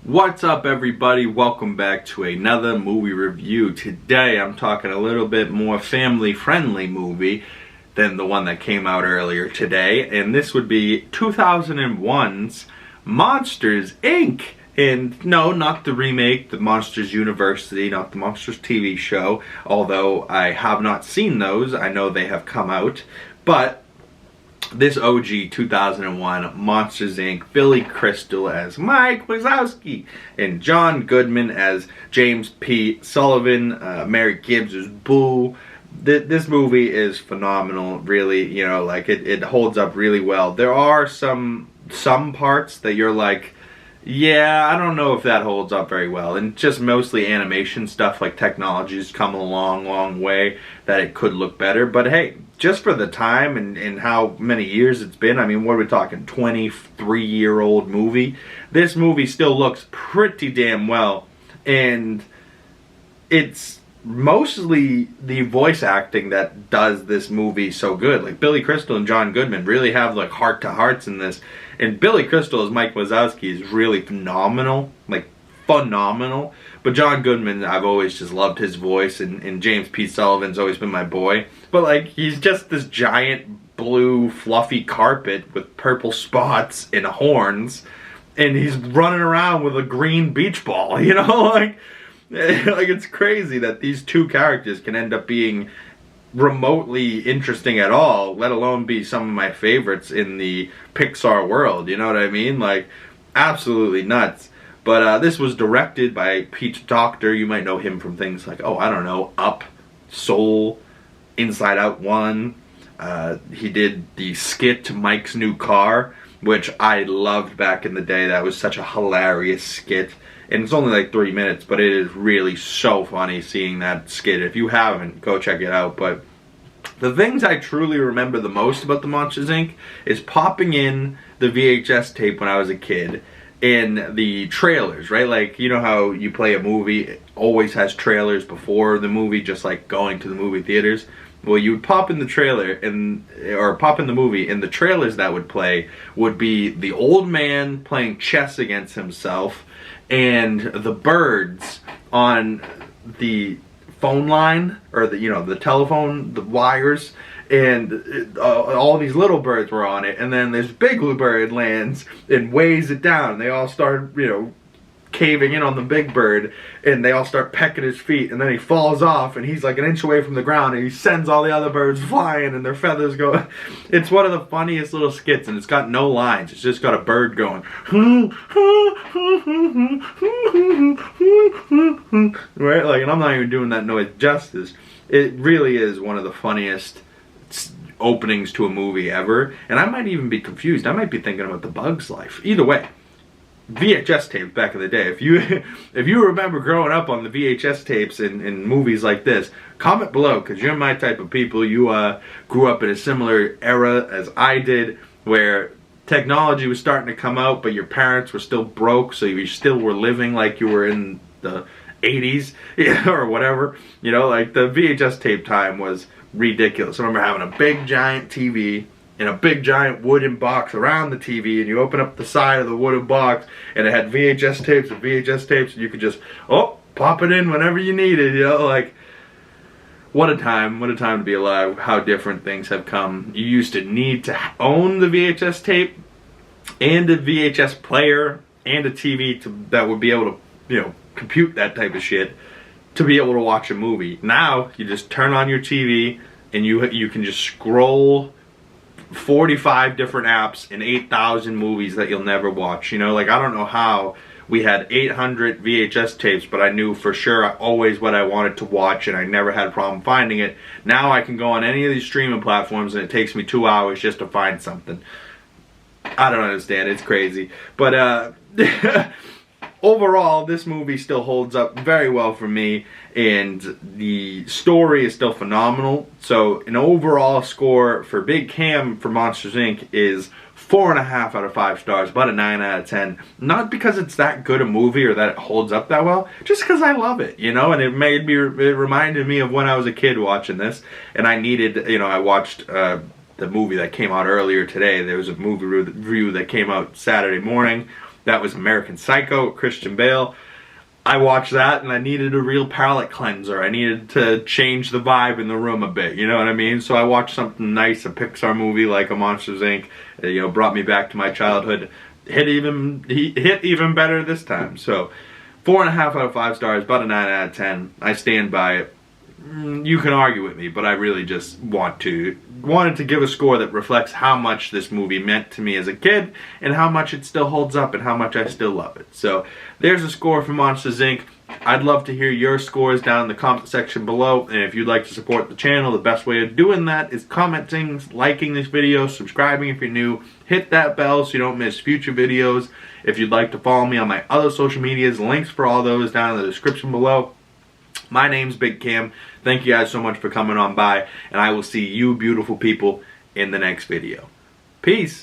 What's up, everybody? Welcome back to another movie review. Today I'm talking a little bit more family friendly movie than the one that came out earlier today, and this would be 2001's Monsters Inc. And no, not the remake, the Monsters University, not the Monsters TV show, although I have not seen those. I know they have come out, but this OG 2001 Monsters Inc. Billy Crystal as Mike Wazowski and John Goodman as James P. Sullivan, Mary Gibbs as Boo. This movie is phenomenal, really. You know, like it holds up really well. There are some parts that you're like, yeah, I don't know if that holds up very well, and just mostly animation stuff. Like, technology's come a long way that it could look better, but hey, just for the time and how many years it's been, I mean, what are we talking, 23-year-old movie? This movie still looks pretty damn well, and it's mostly the voice acting that does this movie so good. Like, Billy Crystal and John Goodman really have like heart-to-hearts in this, and Billy Crystal as Mike Wazowski is really phenomenal, like phenomenal. But John Goodman, I've always just loved his voice, and James P. Sullivan's always been my boy. But like, he's just this giant blue fluffy carpet with purple spots and horns, and he's running around with a green beach ball, you know? Like it's crazy that these two characters can end up being remotely interesting at all, let alone be some of my favorites in the Pixar world, you know what I mean? Like, absolutely nuts. But this was directed by Pete Docter. You might know him from things like, oh, I don't know, Up, Soul, Inside Out 1. He did the skit Mike's New Car, which I loved back in the day. That was such a hilarious skit. And it's only like 3 minutes, but it is really so funny seeing that skit. If you haven't, go check it out. But the things I truly remember the most about the Monsters Inc. is popping in the VHS tape when I was a kid, in the trailers, right? Like, you know how you play a movie, it always has trailers before the movie, just like going to the movie theaters. Well, you would pop in the trailer, or pop in the movie, and the trailers that would play would be the old man playing chess against himself, and the birds on the phone line, or the telephone, the wires, and all these little birds were on it, and then this big blue bird lands and weighs it down, and they all start, caving in on the big bird, and they all start pecking his feet, and then he falls off, and he's like an inch away from the ground, and he sends all the other birds flying, and their feathers go. It's one of the funniest little skits, and it's got no lines. It's just got a bird going, right? Like, and I'm not even doing that noise justice. It really is one of the funniest openings to a movie ever, and I might even be confused. I might be thinking about The Bug's Life. Either way, VHS tapes back in the day. If you remember growing up on the VHS tapes in movies like this, comment below, because you're my type of people. You grew up in a similar era as I did, where technology was starting to come out, but your parents were still broke, so you still were living like you were in the 80s, or whatever. Like, the VHS tape time was ridiculous. I remember having a big giant TV and a big giant wooden box around the TV, and you open up the side of the wooden box, and it had VHS tapes and VHS tapes, and you could just, pop it in whenever you needed, like, what a time to be alive, how different things have come. You used to need to own the VHS tape, and a VHS player, and a TV that would be able to, compute that type of shit, to be able to watch a movie. Now, you just turn on your TV, and you can just scroll 45 different apps and 8,000 movies that you'll never watch. Like, I don't know how we had 800 VHS tapes, but I knew for sure always what I wanted to watch, and I never had a problem finding it. Now I can go on any of these streaming platforms, and it takes me 2 hours just to find something. I don't understand. It's crazy. But overall, this movie still holds up very well for me, and the story is still phenomenal. So an overall score for Big Cam for Monsters Inc. is 4.5 out of 5 stars, about a 9 out of 10. Not because it's that good a movie or that it holds up that well, just because I love it, and it reminded me of when I was a kid watching this, and I needed, I watched the movie that came out earlier today. There was a movie review that came out Saturday morning, That was American Psycho, Christian Bale. I watched that and I needed a real palate cleanser. I needed to change the vibe in the room a bit, you know what I mean? So I watched something nice, a Pixar movie like a Monsters Inc. You know, brought me back to my childhood. Hit even better this time. So 4.5 out of 5 stars, about a 9 out of 10. I stand by it. You can argue with me, but I really just wanted to give a score that reflects how much this movie meant to me as a kid and how much it still holds up and how much I still love it. So there's a score for Monsters Inc. I'd love to hear your scores down in the comment section below, and if you'd like to support the channel, the best way of doing that is commenting, liking this video, subscribing if you're new, hit that bell so you don't miss future videos. If you'd like to follow me on my other social medias, links for all those down in the description below. My name's Big Cam. Thank you guys so much for coming on by, and I will see you beautiful people in the next video. Peace.